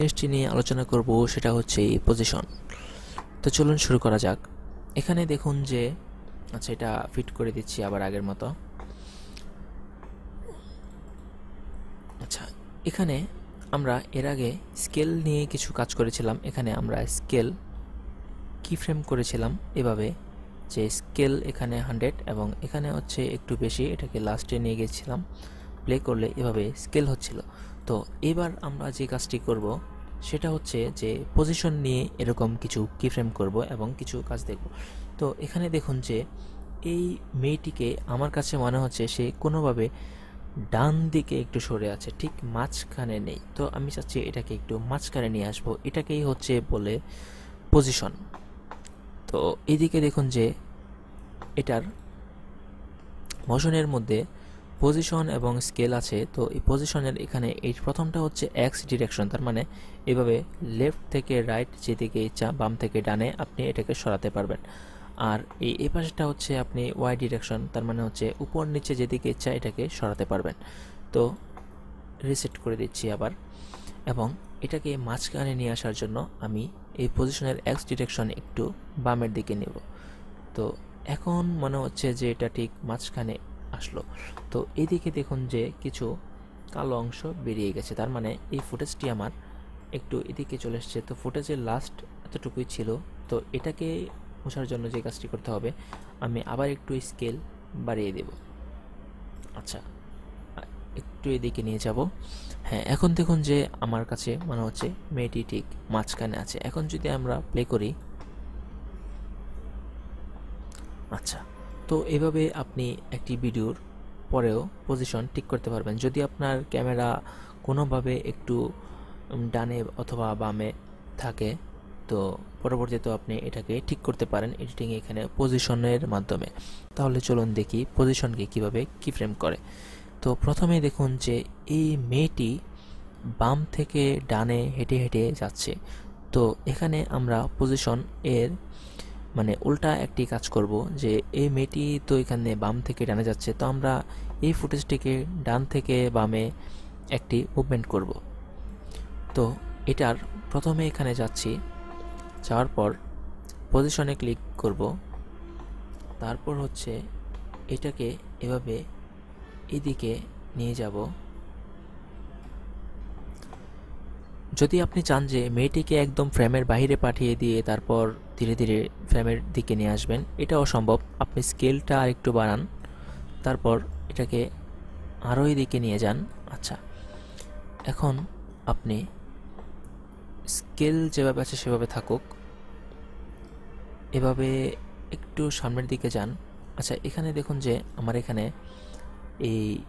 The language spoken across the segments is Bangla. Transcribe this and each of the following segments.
জিনিসটি নিয়ে আলোচনা করব সেটা হচ্ছে পজিশন। তো চলুন শুরু করা যাক। এখানে দেখুন যে আচ্ছা, এটা ফিট করে দিচ্ছি আবার আগের মতো। আচ্ছা, এখানে আমরা এর আগে স্কেল নিয়ে কিছু কাজ করেছিলাম। এখানে আমরা স্কেল কি ফ্রেম করেছিলাম এভাবে, যে স্কেল এখানে 100 এবং এখানে হচ্ছে একটু বেশি, এটাকে লাস্টে নিয়ে গেছিলাম। প্লে করলে এভাবে স্কেল হচ্ছিল। তো এবার আমরা যে কাজটি করব সেটা হচ্ছে যে পজিশন নিয়ে এরকম কিছু কি ফ্রেম করব এবং কিছু কাজ দেখব। তো এখানে দেখুন যে এই মেয়েটিকে আমার কাছে মনে হচ্ছে সে কোনোভাবে ডান দিকে একটু সরে আছে, ঠিক মাঝখানে নেই। তো আমি চাচ্ছি এটাকে একটু মাঝখানে নিয়ে আসবো, এটাকেই হচ্ছে বলে পজিশন। তো এইদিকে দেখুন যে এটার মোশনের মধ্যে পজিশন এবং স্কেল আছে। তো এই পজিশনের এখানে এই প্রথমটা হচ্ছে এক্স ডিরেকশন, তার মানে এভাবে লেফট থেকে রাইট যেদিকে ইচ্ছা, বাম থেকে ডানে আপনি এটাকে সরাতে পারবেন। আর এই পাশটা হচ্ছে আপনি ওয়াই ডিরেকশন, তার মানে হচ্ছে উপর নিচে যেদিকে ইচ্ছা এটাকে সরাতে পারবেন। তো রিসেট করে দিচ্ছি আবার, এবং এটাকে মাঝখানে নিয়ে আসার জন্য আমি এই পজিশনের এক্স ডিরেকশন একটু বামের দিকে নেব। তো এখন মনে হচ্ছে যে এটা ঠিক মাঝখানে আসলো। তো এইদিকে দেখুন যে কিছু কালো অংশ বেরিয়ে গেছে, তার মানে এই ফুটেজটি আমার একটু এদিকে চলে এসছে। তো ফুটেজের লাস্ট এতটুকুই ছিল। তো এটাকে মোছার জন্য যে কাজটি করতে হবে, আমি আবার একটু স্কেল বাড়িয়ে দেব। আচ্ছা, একটু এদিকে নিয়ে যাব। হ্যাঁ, এখন দেখুন যে আমার কাছে মনে হচ্ছে মেয়েটি ঠিক মাঝখানে আছে। এখন যদি আমরা প্লে করি, আচ্ছা, তো এভাবে আপনি একটি ভিডিওর পরেও পজিশন ঠিক করতে পারবেন। যদি আপনার ক্যামেরা কোনোভাবে একটু ডানে অথবা বামে থাকে, তো পরবর্তীতে আপনি এটাকে ঠিক করতে পারেন এডিটিংয়ে এখানে পজিশনের মাধ্যমে। তাহলে চলুন দেখি পজিশনকে কিভাবে কি ফ্রেম করে। তো প্রথমে দেখুন যে এই মেয়েটি বাম থেকে ডানে হেঁটে হেঁটে যাচ্ছে। তো এখানে আমরা পজিশন এর মানে উল্টা একটি কাজ করব, যে এই মেয়েটি তো এখানে বাম থেকে ডানে যাচ্ছে, তো আমরা এই ফুটেজটিকে ডান থেকে বামে একটি মুভমেন্ট করব। তো এটার প্রথমে এখানে যাচ্ছি, যাওয়ার পর পজিশনে ক্লিক করব, তারপর হচ্ছে এটাকে এভাবে এদিকে নিয়ে যাব। যদি আপনি চান যে মেয়েটিকে একদম ফ্রেমের বাইরে পাঠিয়ে দিয়ে তারপর ধীরে ধীরে ফ্রেমের দিকে নিয়ে আসবেন, এটাও সম্ভব। আপনি স্কেলটা আরেকটু বাড়ান, তারপর এটাকে আরও এদিকে নিয়ে যান। আচ্ছা, এখন আপনি স্কেল যেভাবে আছে সেভাবে থাকুক, এভাবে একটু সামনের দিকে যান। আচ্ছা, এখানে দেখুন যে আমার এখানে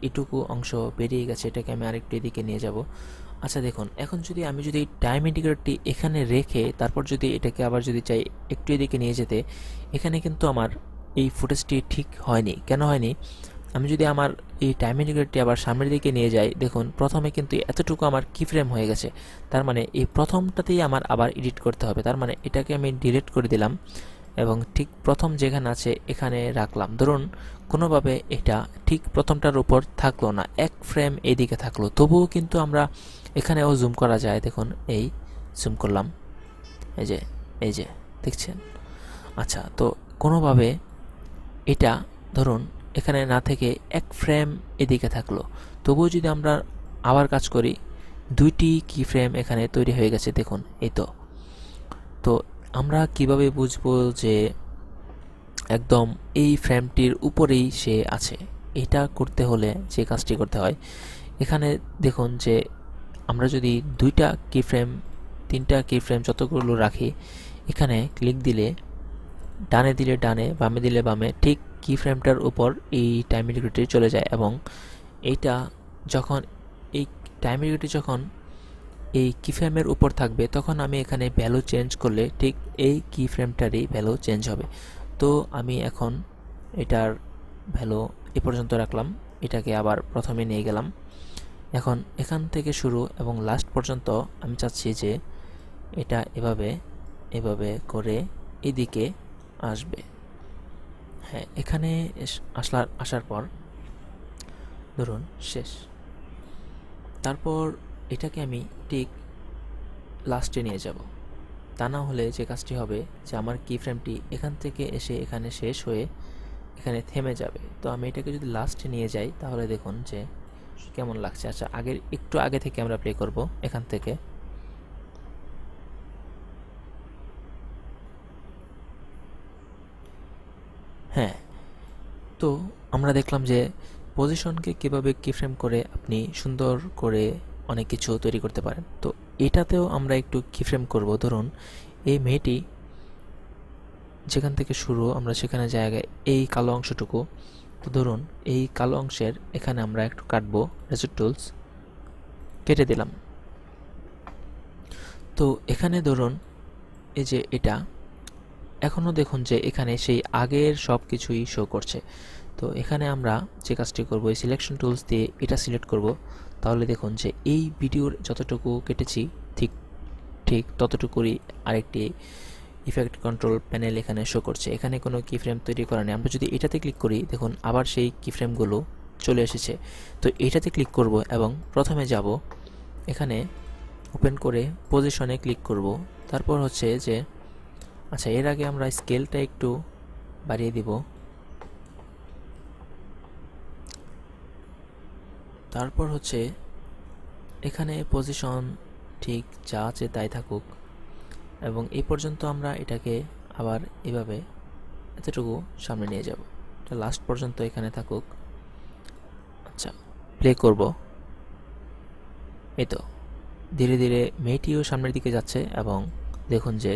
এইটুকু অংশ বেরিয়ে গেছে, এটাকে আমি আরেকটু এদিকে নিয়ে যাব। আচ্ছা দেখুন, এখন যদি আমি টাইম ইন্ডিকেটরটি এখানে রেখে তারপর যদি এটাকে আবার যদি চাই একটু এদিকে নিয়ে যেতে, এখানে কিন্তু আমার এই ফুটেজটি ঠিক হয়নি। কেন হয়নি? আমি যদি আমার এই টাইম ইন্ডিকেটরটি আবার সামনের দিকে নিয়ে যাই, দেখুন প্রথমে কিন্তু এতটুকু আমার কি ফ্রেম হয়ে গেছে। তার মানে এই প্রথমটাতেই আমার আবার এডিট করতে হবে। তার মানে এটাকে আমি ডিলিট করে দিলাম এবং ঠিক প্রথম যেখানে আছে এখানে রাখলাম। ধরুন কোনোভাবে এটা ঠিক প্রথমটার উপর থাকলো না, এক ফ্রেম এইদিকে থাকলো, তবুও কিন্তু আমরা এখানেও জুম করা যায়। দেখুন, এই জুম করলাম, এই যে দেখছেন। আচ্ছা, তো কোনোভাবে এটা ধরুন এখানে না থেকে এক ফ্রেম এদিকে থাকলো, তবুও যদি আমরা আবার কাজ করি, দুইটি কি ফ্রেম এখানে তৈরি হয়ে গেছে। দেখুন, এই তো। তো আমরা কিভাবে বুঝবো যে একদম এই ফ্রেমটির উপরেই সে আছে? এটা করতে হলে যে কাজটি করতে হয়, এখানে দেখুন যে আমরা যদি দুইটা কি ফ্রেম, তিনটা কি ফ্রেম যতগুলো রাখি, এখানে ক্লিক দিলে ডানে দিলে ডানে, বামে দিলে বামে, ঠিক কি ফ্রেমটার উপর এই টাইম ইন্ডিকেটরটি চলে যায়। এবং এইটা যখন এই টাইম ইন্ডিকেটরটি যখন এই কি ফ্রেমের উপর থাকবে, তখন আমি এখানে ভ্যালু চেঞ্জ করলে ঠিক এই কি ফ্রেমটারই ভ্যালু চেঞ্জ হবে। তো আমি এখন এটার ভ্যালু এ পর্যন্ত রাখলাম, এটাকে আবার প্রথমে নিয়ে গেলাম। এখন এখান থেকে শুরু এবং লাস্ট পর্যন্ত আমি চাচ্ছি যে এটা এভাবে এভাবে করে এদিকে আসবে। হ্যাঁ, এখানে আসার পর ধরুন শেষ। তারপর এটাকে আমি ঠিক লাস্টে নিয়ে যাব। তা না হলে যে কাজটি হবে যে আমার কি ফ্রেমটি এখান থেকে এসে এখানে শেষ হয়ে এখানে থেমে যাবে। তো আমি এটাকে যদি লাস্টে নিয়ে যাই তাহলে দেখুন যে কেমন লাগছে। আচ্ছা, একটু আগে থেকে আমরা প্লে করব এখান থেকে। হ্যাঁ, তো আমরা দেখলাম যে পজিশনকে কীভাবে কিফ্রেম করে আপনি সুন্দর করে অনেক কিছু তৈরি করতে পারেন। তো এটাতেও আমরা একটু কিফ্রেম করব। ধরুন এই মেয়েটি যেখান থেকে শুরু আমরা সেখানে জায়গায় এই কালো অংশটুকু, তো ধরুন এই কালো অংশের এখানে আমরা একটু কাটবো, রেজর টুলস কেটে দিলাম। তো এখানে ধরুন এই যে এটা এখনও দেখুন যে এখানে সেই আগের সব কিছুই শো করছে। তো এখানে আমরা যে কাজটি করব, এই সিলেকশন টুলস দিয়ে এটা সিলেক্ট করব। তাহলে দেখুন যে এই ভিডিওর যতটুকু কেটেছি ঠিক ঠিক ততটুকুই আরেকটি ইফেক্ট কন্ট্রোল প্যানেল এখানে শো করছে। এখানে কোনো কিফ্রেম তৈরি করা নেই। আমরা যদি এটাতে ক্লিক করি দেখুন আবার সেই কিফ্রেমগুলো চলে এসেছে। তো এটাতে ক্লিক করব এবং প্রথমে যাব এখানে ওপেন করে পজিশনে ক্লিক করব। তারপর হচ্ছে যে আচ্ছা, এর আগে আমরা স্কেলটা একটু বাড়িয়ে দিব। তারপর হচ্ছে এখানে পজিশন ঠিক যা আছে তাই থাকুক এবং এই পর্যন্ত আমরা এটাকে আবার এভাবে এতটুকু সামনে নিয়ে যাব। এটা লাস্ট পর্যন্ত এখানে থাকুক। আচ্ছা, প্লে করব। এই তো ধীরে ধীরে মেয়েটিও সামনের দিকে যাচ্ছে এবং দেখুন যে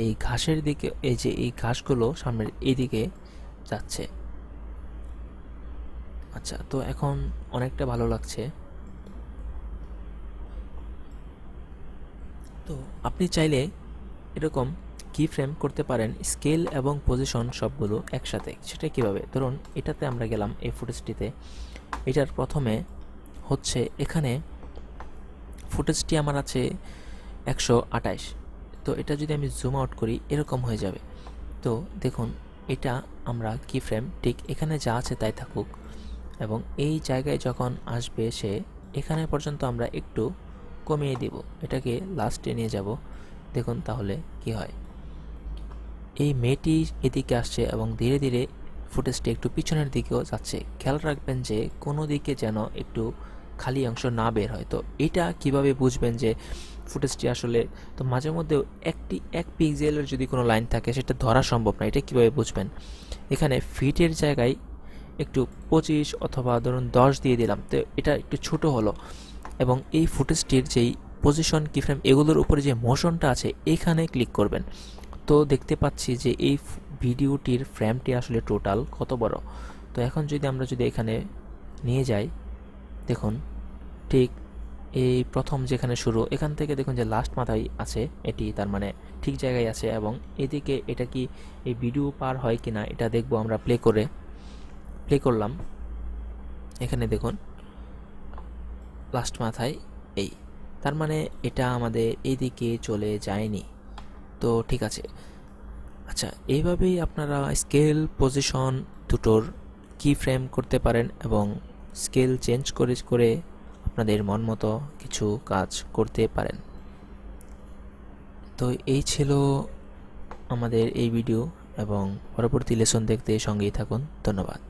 এই ঘাসের দিকে, এই যে এই ঘাসগুলো সামনের এই দিকে যাচ্ছে। আচ্ছা, তো এখন অনেকটা ভালো লাগছে। তো আপনি চাইলে এরকম কি ফ্রেম করতে পারেন স্কেল এবং পজিশন সবগুলো একসাথে। সেটা কিভাবে? ধরুন এটাতে আমরা গেলাম এই ফুটেজটিতে। এটার প্রথমে হচ্ছে এখানে ফুটেজটি আমার আছে 128। তো এটা যদি আমি জুম আউট করি এরকম হয়ে যাবে। তো দেখুন এটা আমরা কি ফ্রেম ঠিক এখানে যা আছে তাই থাকুক এবং এই জায়গায় যখন আসবে সে এখানে পর্যন্ত আমরা একটু কমিয়ে দিব, এটাকে লাস্টে নিয়ে যাব। দেখুন তাহলে কি হয়। এই মেয়েটি এদিকে আসছে এবং ধীরে ধীরে ফুটেজটি একটু পিছনের দিকেও যাচ্ছে। খেয়াল রাখবেন যে কোনো দিকে যেন একটু খালি অংশ না বের হয়। তো এটা কিভাবে বুঝবেন যে ফুটেজটি আসলে, তো মাঝে মধ্যে এক পিক্সেলের যদি কোনো লাইন থাকে সেটা ধরা সম্ভব না। এটা কিভাবে বুঝবেন? এখানে ফিটের জায়গায় একটু 25 অথবা ধরুন 10 দিয়ে দিলাম, তো এটা একটু ছোট হলো এবং এই ফুটেজটির যেই পজিশন কিফ্রেম এগুলোর উপরে যে মোশনটা আছে এখানে ক্লিক করবেন। তো দেখতে পাচ্ছি যে এই ভিডিওটির ফ্রেমটি আসলে টোটাল কত বড়। তো এখন আমরা যদি এখানে নিয়ে যাই দেখুন ঠিক এই প্রথম যেখানে শুরু এখান থেকে দেখুন যে লাস্ট মাথায় আছে এটি, তার মানে ঠিক জায়গায় আছে এবং এদিকে এটা কি এই ভিডিও পার হয় কিনা এটা দেখব আমরা প্লে করলাম। এখানে দেখুন লাস্ট মাথায় এই, তার মানে এটা আমাদের এইদিকে চলে যায়নি। তো ঠিক আছে। আচ্ছা, এইভাবেই আপনারা স্কেল পজিশন দুটোর কি ফ্রেম করতে পারেন এবং স্কেল চেঞ্জ করে আপনাদের মন মতো কিছু কাজ করতে পারেন। তো এই ছিল আমাদের এই ভিডিও এবং পরবর্তী লেসন দেখতে সঙ্গেই থাকুন। ধন্যবাদ।